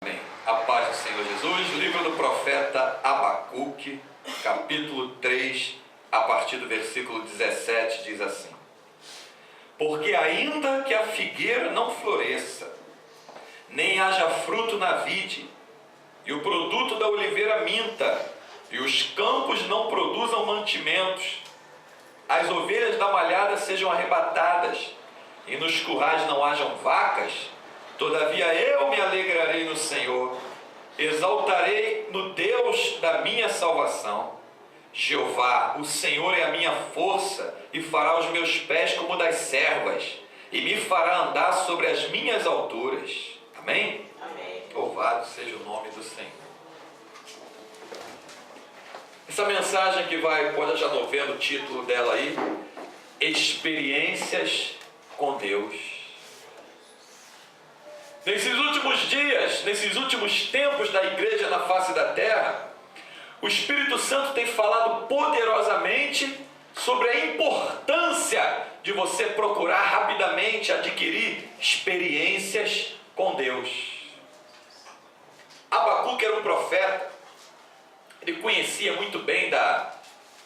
Amém. A paz do Senhor Jesus, livro do profeta Abacuque, capítulo 3, a partir do versículo 17, diz assim: Porque ainda que a figueira não floresça, nem haja fruto na vide, e o produto da oliveira minta, e os campos não produzam mantimentos, as ovelhas da malhada sejam arrebatadas, e nos currais não hajam vacas, todavia eu me alegrarei no Senhor, exaltarei no Deus da minha salvação. Jeová, o Senhor é a minha força, e fará os meus pés como das servas, e me fará andar sobre as minhas alturas. Amém? Amém. Louvado seja o nome do Senhor. Essa mensagem que pode já não ver no título dela aí, Experiências com Deus. Nesses últimos dias, nesses últimos tempos da igreja na face da terra, o Espírito Santo tem falado poderosamente sobre a importância de você procurar rapidamente adquirir experiências com Deus. Abacuque era um profeta, ele conhecia muito bem da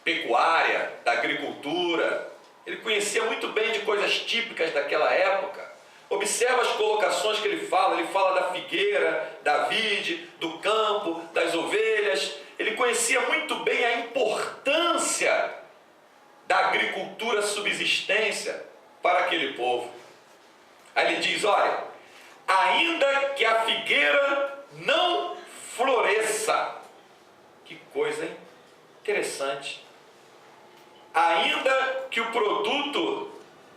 pecuária, da agricultura, ele conhecia muito bem de coisas típicas daquela época. Observa as colocações que ele fala da figueira, da vide, do campo, das ovelhas. Ele conhecia muito bem a importância da agricultura subsistência para aquele povo. Aí ele diz, olha, ainda que a figueira não floresça. Que coisa, hein? Interessante. Ainda que o produto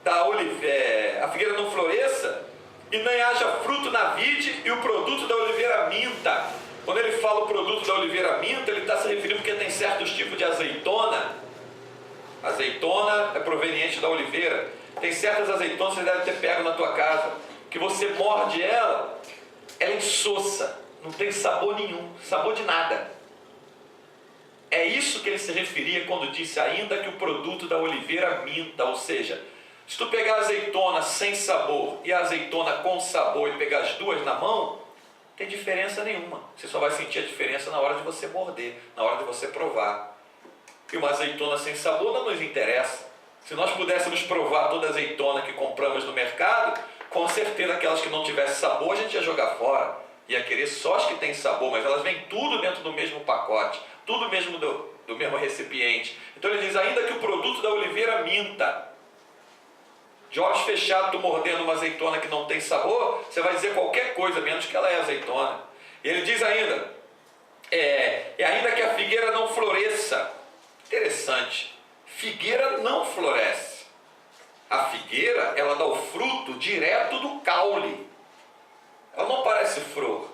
da oliveira, a figueira não floresça, e nem haja fruto na vide, e o produto da oliveira minta. Quando ele fala o produto da oliveira minta, ele está se referindo porque tem certos tipos de azeitona. Azeitona é proveniente da oliveira. Tem certas azeitonas que você deve ter pego na tua casa, que você morde ela é insossa, não tem sabor nenhum, sabor de nada. É isso que ele se referia quando disse ainda que o produto da oliveira minta, ou seja, se tu pegar a azeitona sem sabor e a azeitona com sabor e pegar as duas na mão, não tem diferença nenhuma. Você só vai sentir a diferença na hora de você morder, na hora de você provar. E uma azeitona sem sabor não nos interessa. Se nós pudéssemos provar toda a azeitona que compramos no mercado, com certeza aquelas que não tivessem sabor a gente ia jogar fora. Ia querer só as que têm sabor, mas elas vêm tudo dentro do mesmo pacote, tudo mesmo do mesmo recipiente. Então ele diz, ainda que o produto da oliveira minta. De olhos fechados, tu mordendo uma azeitona que não tem sabor, você vai dizer qualquer coisa, menos que ela é azeitona. E ele diz ainda, ainda que a figueira não floresça. Interessante, figueira não floresce. A figueira, ela dá o fruto direto do caule. Ela não parece flor.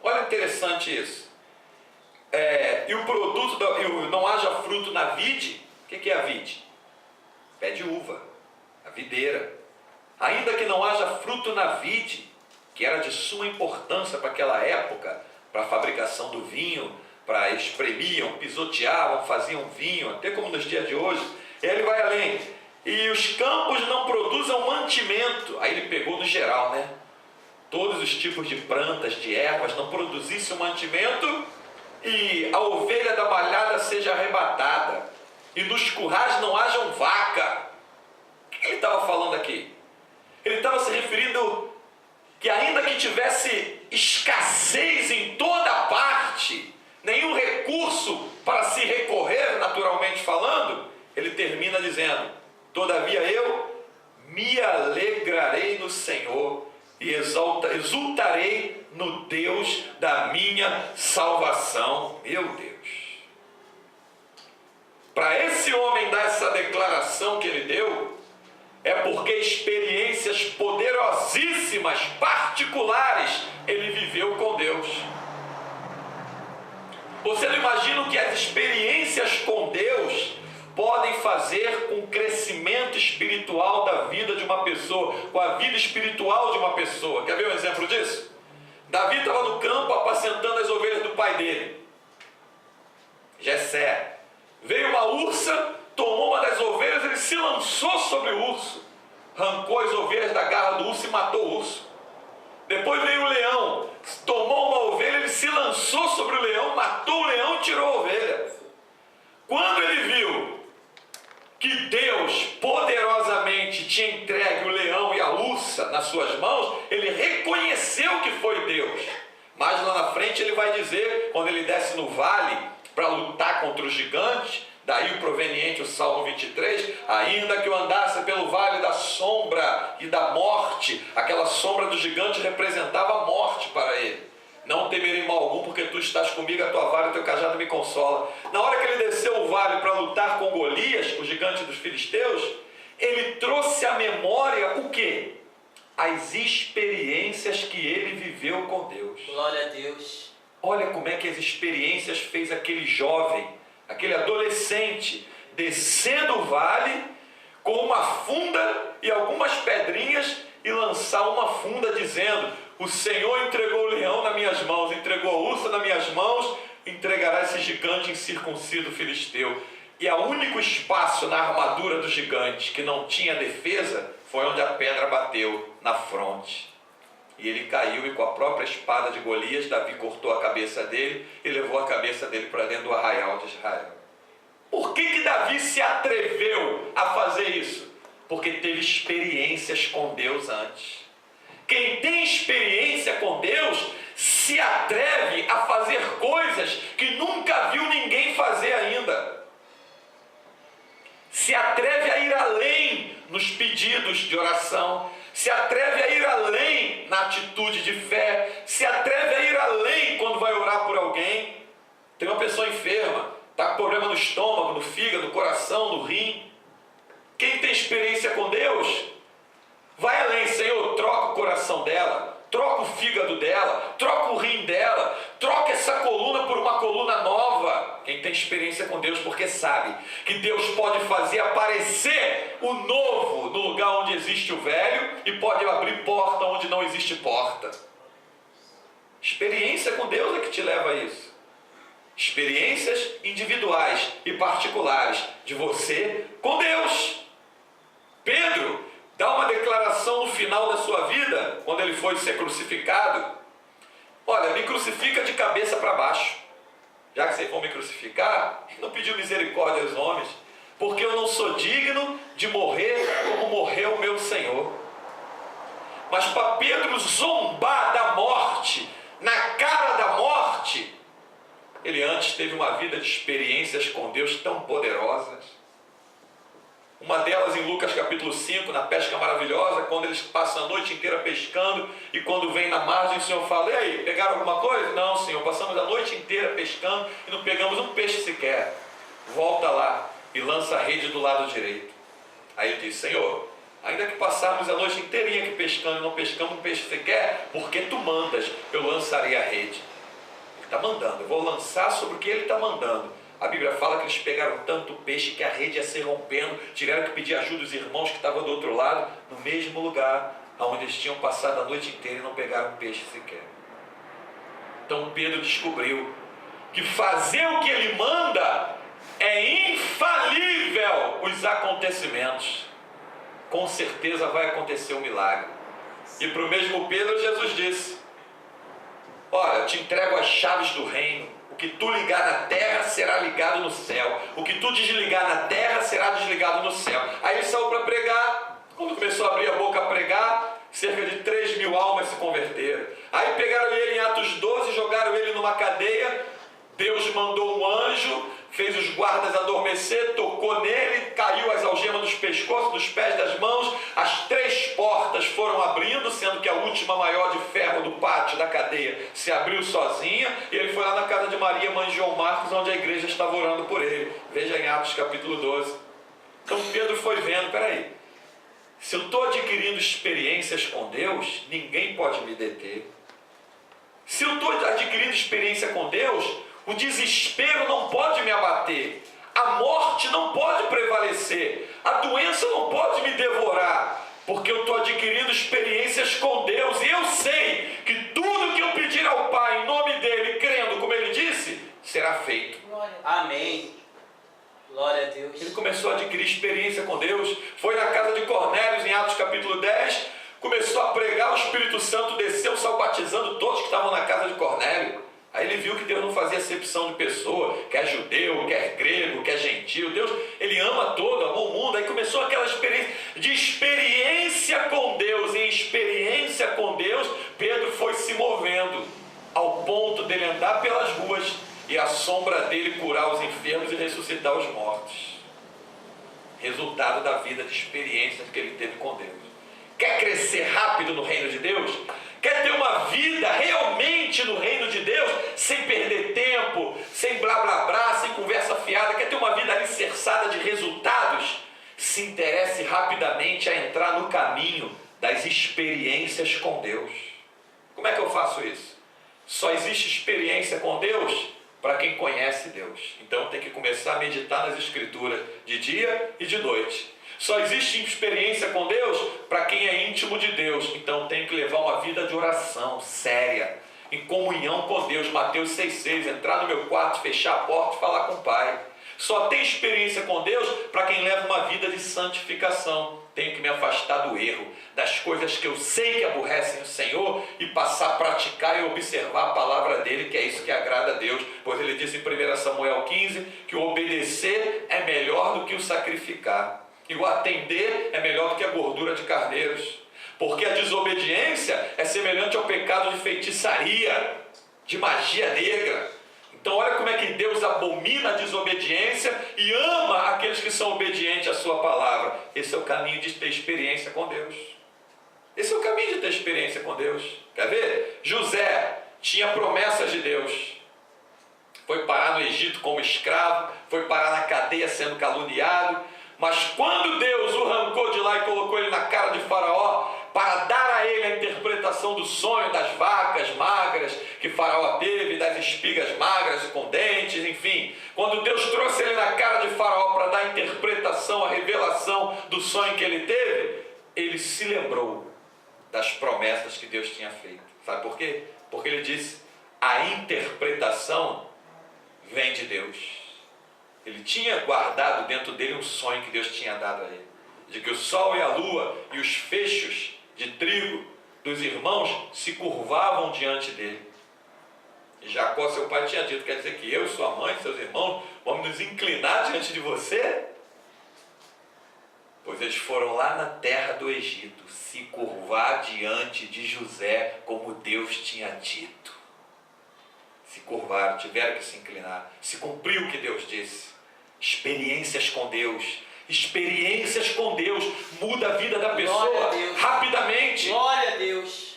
Olha interessante isso. E o produto, não haja fruto na vide. O que é a vide? Pé de uva, a videira. Ainda que não haja fruto na vide, que era de suma importância para aquela época, para a fabricação do vinho, para espremiam, pisoteavam, faziam vinho, até como nos dias de hoje. Ele vai além. E os campos não produzam mantimento. Aí ele pegou no geral, né? Todos os tipos de plantas, de ervas, não produzissem um mantimento, e a ovelha da malhada seja arrebatada, e nos currais não hajam vaca. O que ele estava falando aqui? Ele estava se referindo que ainda que tivesse escassez em toda parte, nenhum recurso para se recorrer, naturalmente falando, ele termina dizendo, todavia eu me alegrarei no Senhor, e exultarei no Deus da minha salvação. Meu Deus! Para esse homem dar essa declaração que ele deu, é porque experiências poderosíssimas, particulares, ele viveu com Deus. Você não imagina o que as experiências com Deus podem fazer com o crescimento espiritual da vida de uma pessoa, com a vida espiritual de uma pessoa. Quer ver um exemplo disso? Davi estava no campo apacentando as ovelhas do pai dele, Jessé. Veio uma ursa, tomou uma das ovelhas, ele se lançou sobre o urso, arrancou as ovelhas da garra do urso e matou o urso. Depois veio o leão, tomou suas mãos, ele reconheceu que foi Deus. Mas lá na frente ele vai dizer, quando ele desce no vale para lutar contra os gigantes, daí o proveniente o Salmo 23, ainda que eu andasse pelo vale da sombra e da morte, aquela sombra do gigante representava a morte para ele. Não temerei mal algum, porque tu estás comigo, a tua vara e o teu cajado me consola. Na hora que ele desceu o vale para lutar com Golias, o gigante dos filisteus, ele trouxe à memória o quê? As experiências que ele viveu com Deus. Glória a Deus. Olha como é que as experiências fez aquele jovem, aquele adolescente, descendo o vale com uma funda e algumas pedrinhas e lançar uma funda dizendo: o Senhor entregou o leão nas minhas mãos, entregou a ursa nas minhas mãos, entregará esse gigante incircunciso filisteu. E o único espaço na armadura do gigante que não tinha defesa foi onde a pedra bateu na fronte. E ele caiu, e com a própria espada de Golias, Davi cortou a cabeça dele e levou a cabeça dele para dentro do arraial de Israel. Por que Davi se atreveu a fazer isso? Porque teve experiências com Deus antes. Quem tem experiência com Deus se atreve a fazer coisas que nunca viu ninguém fazer ainda. Se atreve a ir além nos pedidos de oração, se atreve a ir além na atitude de fé, se atreve a ir além quando vai orar por alguém. Tem uma pessoa enferma, está com problema no estômago, no fígado, no coração, no rim. Quem tem experiência com Deus, vai além. Senhor, troca o coração dela, troca o fígado dela, troca o rim dela, troca essa coluna por uma coluna nova. Quem tem experiência com Deus, porque sabe que Deus pode fazer aparecer o novo no lugar onde existe o velho e pode abrir porta onde não existe porta. Experiência com Deus é que te leva a isso. Experiências individuais e particulares de você com Deus. Pedro dá uma declaração no final da sua vida, quando ele foi ser crucificado: olha, me crucifica de cabeça para baixo. Já que vocês vão me crucificar, não pediu misericórdia aos homens, porque eu não sou digno de morrer como morreu o meu Senhor. Mas para Pedro zombar da morte, na cara da morte, ele antes teve uma vida de experiências com Deus tão poderosas. Uma delas em Lucas capítulo 5, na pesca maravilhosa, quando eles passam a noite inteira pescando, e quando vem na margem o Senhor fala: e aí, pegaram alguma coisa? Não, Senhor, passamos a noite inteira pescando e não pegamos um peixe sequer. Volta lá e lança a rede do lado direito. Aí ele diz: Senhor, ainda que passarmos a noite inteirinha aqui pescando e não pescamos um peixe sequer, porque tu mandas, eu lançarei a rede. Ele está mandando, eu vou lançar sobre o que ele está mandando. A Bíblia fala que eles pegaram tanto peixe que a rede ia se rompendo, tiveram que pedir ajuda dos irmãos que estavam do outro lado, no mesmo lugar onde eles tinham passado a noite inteira e não pegaram peixe sequer. Então Pedro descobriu que fazer o que ele manda é infalível os acontecimentos. Com certeza vai acontecer um milagre. E para o mesmo Pedro Jesus disse: olha, eu te entrego as chaves do reino. O que tu ligar na terra será ligado no céu. O que tu desligar na terra será desligado no céu. Aí ele saiu para pregar. Quando começou a abrir a boca a pregar, cerca de 3.000 almas se converteram. Aí pegaram ele em Atos 12, jogaram ele numa cadeia. Deus mandou um anjo, fez os guardas adormecer, tocou nele, caiu as algemas dos pescoços, dos pés, das mãos. As 3 portas foram abrindo, sendo que a última maior de ferro do pátio da cadeia se abriu sozinha, e ele foi lá na casa de Maria, mãe de João Marcos, onde a igreja estava orando por ele. Veja em Atos capítulo 12. Então Pedro foi vendo: peraí, se eu estou adquirindo experiências com Deus, ninguém pode me deter. Se eu estou adquirindo experiência com Deus, o desespero não pode me abater, a morte não pode prevalecer, a doença não pode me devorar, porque eu estou adquirindo experiências com Deus, e eu sei que tudo que eu pedir ao Pai em nome dele, crendo como ele disse, será feito. Amém. Glória a Deus. Ele começou a adquirir experiência com Deus, foi na casa de Cornélios em Atos capítulo 10, começou a pregar, o Espírito Santo desceu, saiu batizando todos que estavam na casa de Cornélio. Aí ele viu que Deus não fazia recepção de pessoa, quer judeu, quer grego, quer gentil. Deus, ele ama todo, amou o mundo. Aí começou aquela experiência, de experiência com Deus em experiência com Deus, Pedro foi se movendo ao ponto dele andar pelas ruas e a sombra dele curar os enfermos e ressuscitar os mortos. Resultado da vida de experiências que ele teve com Deus. Quer crescer rápido no reino de Deus? Quer ter uma vida realmente no reino de Deus, sem perder tempo, sem blá blá blá, sem conversa fiada? Quer ter uma vida alicerçada de resultados? Se interesse rapidamente a entrar no caminho das experiências com Deus. Como é que eu faço isso? Só existe experiência com Deus para quem conhece Deus. Então tem que começar a meditar nas Escrituras de dia e de noite. Só existe experiência com Deus para quem é íntimo de Deus. Então tem que levar uma vida de oração séria, em comunhão com Deus. Mateus 6,6, entrar no meu quarto, fechar a porta e falar com o Pai. Só tem experiência com Deus para quem leva uma vida de santificação. Tenho que me afastar do erro, das coisas que eu sei que aborrecem o Senhor, e passar a praticar e observar a palavra dele, que é isso que agrada a Deus. Pois ele disse em 1 Samuel 15 que o obedecer é melhor do que o sacrificar, e o atender é melhor do que a gordura de carneiros, porque a desobediência é semelhante ao pecado de feitiçaria, de magia negra. Então olha como é que Deus abomina a desobediência e ama aqueles que são obedientes à sua palavra. Esse é o caminho de ter experiência com Deus. Esse é o caminho de ter experiência com Deus. Quer ver? José tinha promessas de Deus. Foi parar no Egito como escravo, foi parar na cadeia sendo caluniado, mas quando Deus o arrancou de lá e colocou ele na cara de Faraó, para dar a ele a interpretação do sonho das vacas magras que Faraó teve, das espigas magras com dentes, enfim. Quando Deus trouxe ele na cara de Faraó para dar a interpretação, a revelação do sonho que ele teve, ele se lembrou das promessas que Deus tinha feito. Sabe por quê? Porque ele disse, a interpretação vem de Deus. Ele tinha guardado dentro dele um sonho que Deus tinha dado a ele, de que o sol e a lua e os feixos de trigo dos irmãos se curvavam diante dele. E Jacó, seu pai, tinha dito, quer dizer que eu, sua mãe, seus irmãos, vamos nos inclinar diante de você? Pois eles foram lá na terra do Egito se curvar diante de José, como Deus tinha dito. Se curvaram, tiveram que se inclinar. Se cumpriu o que Deus disse. Experiências com Deus. Experiências com Deus muda a vida da pessoa rapidamente. Glória a Deus.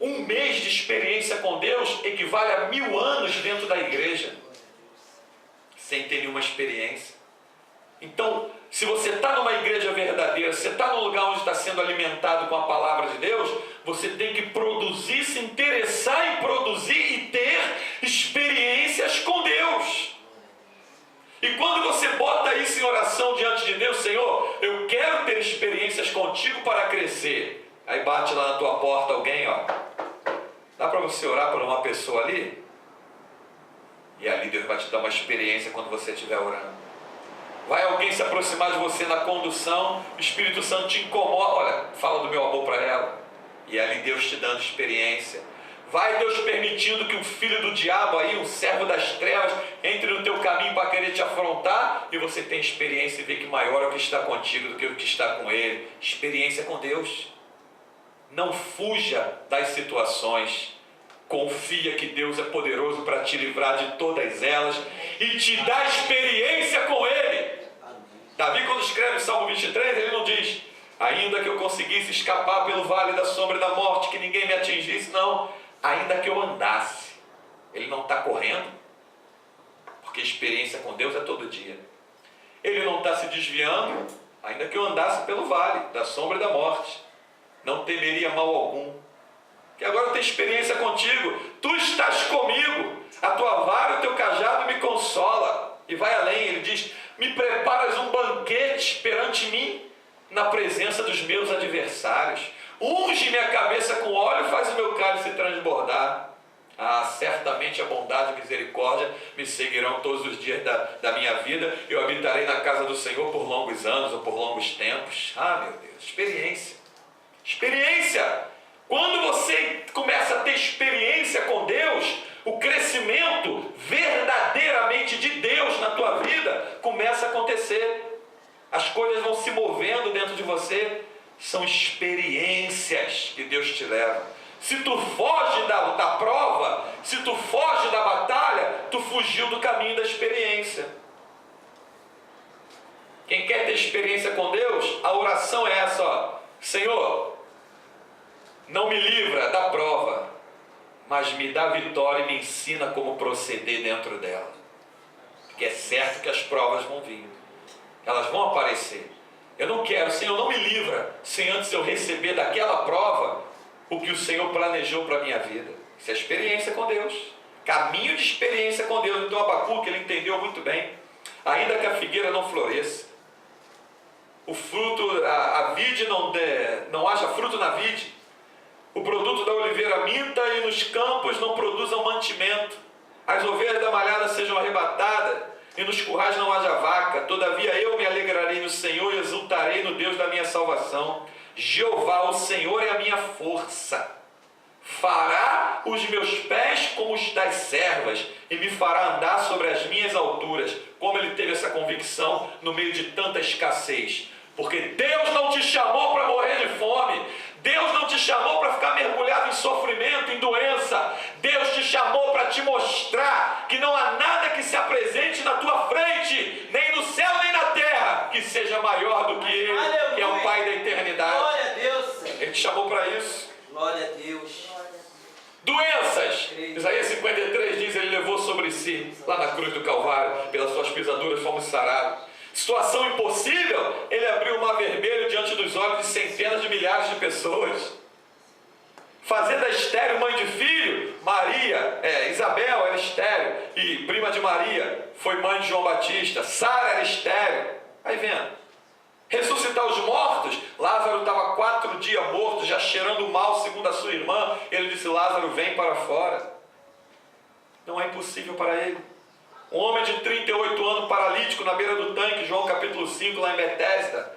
Um mês de experiência com Deus equivale a 1000 anos dentro da igreja, sem ter nenhuma experiência. Então, se você está numa igreja verdadeira, se você está num lugar onde está sendo alimentado com a palavra de Deus, você tem que produzir, se interessar em produzir e ter experiências com Deus. E quando você bota isso em oração diante de Deus, Senhor, eu quero ter experiências contigo para crescer. Aí bate lá na tua porta alguém, ó. Dá para você orar por uma pessoa ali? E ali Deus vai te dar uma experiência quando você estiver orando. Vai alguém se aproximar de você na condução, o Espírito Santo te incomoda, olha, fala do meu amor para ela. E ali Deus te dando experiência. Vai Deus permitindo que o filho do diabo aí, um servo das trevas, entre no teu caminho para querer te afrontar, e você tem experiência e vê que maior é o que está contigo do que o que está com ele. Experiência com Deus. Não fuja das situações. Confia que Deus é poderoso para te livrar de todas elas e te dá experiência com ele. Davi, quando escreve o Salmo 23, ele não diz, ainda que eu conseguisse escapar pelo vale da sombra e da morte, que ninguém me atingisse, não. Ainda que eu andasse. Ele não está correndo, porque experiência com Deus é todo dia. Ele não está se desviando, ainda que eu andasse pelo vale da sombra e da morte, não temeria mal algum, que agora eu tenho experiência contigo, tu estás comigo, a tua vara e o teu cajado me consola. E vai além, ele diz, me preparas um banquete perante mim, na presença dos meus adversários, unge minha cabeça com óleo e faz o meu cálice transbordar. Ah, certamente a bondade e a misericórdia me seguirão todos os dias da minha vida, eu habitarei na casa do Senhor por longos anos ou por longos tempos. Ah, meu Deus, experiência. Experiência! Quando você começa a ter experiência com Deus, o crescimento vem você são experiências que Deus te leva. Se tu foge da prova, se tu foge da batalha, tu fugiu do caminho da experiência. Quem quer ter experiência com Deus, a oração é essa, ó. Senhor, não me livra da prova, mas me dá vitória e me ensina como proceder dentro dela. Porque é certo que as provas vão vir. Elas vão aparecer. Eu não quero, Senhor, não me livra sem antes eu receber daquela prova o que o Senhor planejou para a minha vida. Isso é experiência com Deus. Caminho de experiência com Deus. Então Abacuque, ele entendeu muito bem. Ainda que a figueira não floresça, o fruto, a vide não haja fruto na vide, o produto da oliveira minta e nos campos não produzam mantimento, as ovelhas da malhada sejam arrebatadas e nos currais não haja vaca, todavia eu me alegrarei no Senhor e exultarei no Deus da minha salvação. Jeová, o Senhor, é a minha força, fará os meus pés como os das servas e me fará andar sobre as minhas alturas. Como ele teve essa convicção no meio de tanta escassez? Porque Deus não te chamou para morrer de fome, Deus não te chamou para ficar mergulhado em sofrimento, em doença. Deus te chamou para te mostrar que não há nada que se apresente na tua frente, nem no céu nem na terra, que seja maior do que Ele, que é o Pai da eternidade. Glória a Deus. Ele te chamou para isso. Glória a Deus. Doenças, Isaías 53 diz, ele levou sobre si, lá na cruz do Calvário, pelas suas pisaduras fomos sarados. Situação impossível, ele abriu o mar vermelho diante dos olhos de centenas de milhares de pessoas. Fazenda estéril, mãe de filho, Isabel era estéril e prima de Maria, foi mãe de João Batista. Sara era estéril. Aí vendo, ressuscitar os mortos, Lázaro estava 4 dias morto, já cheirando mal segundo a sua irmã. Ele disse, Lázaro, vem para fora. Não é impossível para ele. Um homem de 38 anos, paralítico, na beira do tanque, João capítulo 5, lá em Betesda.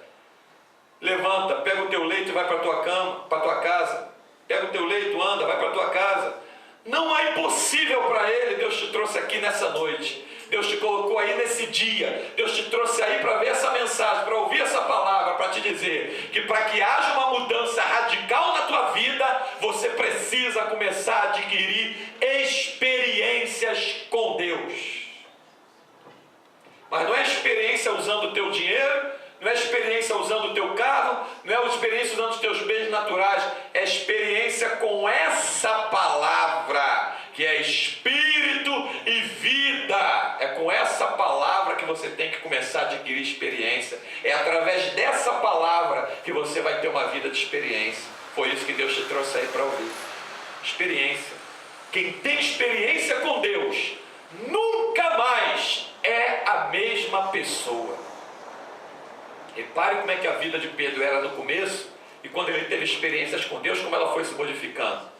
Levanta, pega o teu leito e vai para a tua cama, para a tua casa. Pega o teu leito, anda, vai para a tua casa. Não é impossível para ele. Deus te trouxe aqui nessa noite. Deus te colocou aí nesse dia. Deus te trouxe aí para ver essa mensagem, para ouvir essa palavra, para te dizer que para que haja uma mudança radical na tua vida, você precisa começar a adquirir experiências com Deus. Mas não é experiência usando o teu dinheiro, não é experiência usando o teu carro, não é experiência usando os teus bens naturais, é experiência com essa palavra, que é espírito e vida. É com essa palavra que você tem que começar a adquirir experiência. É através dessa palavra que você vai ter uma vida de experiência. Foi isso que Deus te trouxe aí para ouvir. Experiência. Quem tem experiência com Deus, nunca mais é a mesma pessoa. Repare como é que a vida de Pedro era no começo e quando ele teve experiências com Deus, como ela foi se modificando.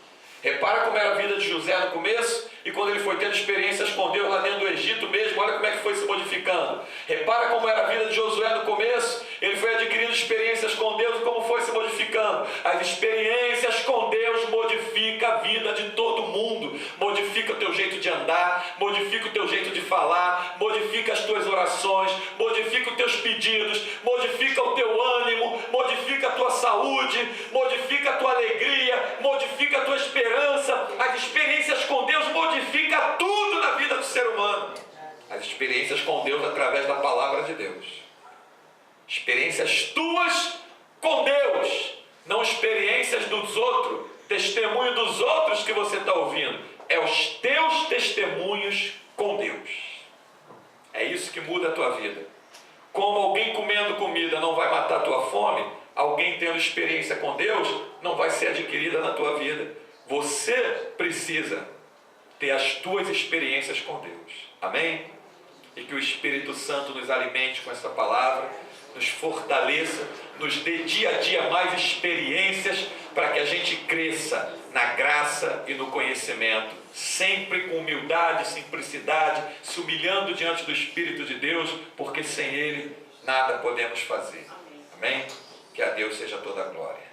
Repara como era a vida de José no começo e quando ele foi tendo experiências com Deus lá dentro do Egito mesmo, olha como é que foi se modificando. Repara como era a vida de Josué no começo, ele foi adquirindo experiências com Deus e como foi se modificando. As experiências com Deus modificam a vida de todo mundo, modifica o teu jeito de andar, modifica o teu jeito de falar, modifica as tuas orações, modifica os teus pedidos, modifica o teu ânimo, modifica a tua saúde, modifica a tua alegria, modifica a tua esperança. As experiências com Deus modifica tudo na vida do ser humano. As experiências com Deus através da palavra de Deus. Experiências tuas com Deus, não experiências dos outros, testemunho dos outros que você está ouvindo. É os teus testemunhos com Deus. É isso que muda a tua vida. Como alguém comendo comida não vai matar a tua fome, alguém tendo experiência com Deus não vai ser adquirida na tua vida. Você precisa ter as tuas experiências com Deus. Amém? E que o Espírito Santo nos alimente com essa palavra, nos fortaleça, nos dê dia a dia mais experiências para que a gente cresça na graça e no conhecimento, sempre com humildade, simplicidade, se humilhando diante do Espírito de Deus, porque sem Ele nada podemos fazer. Amém? Que a Deus seja toda a glória.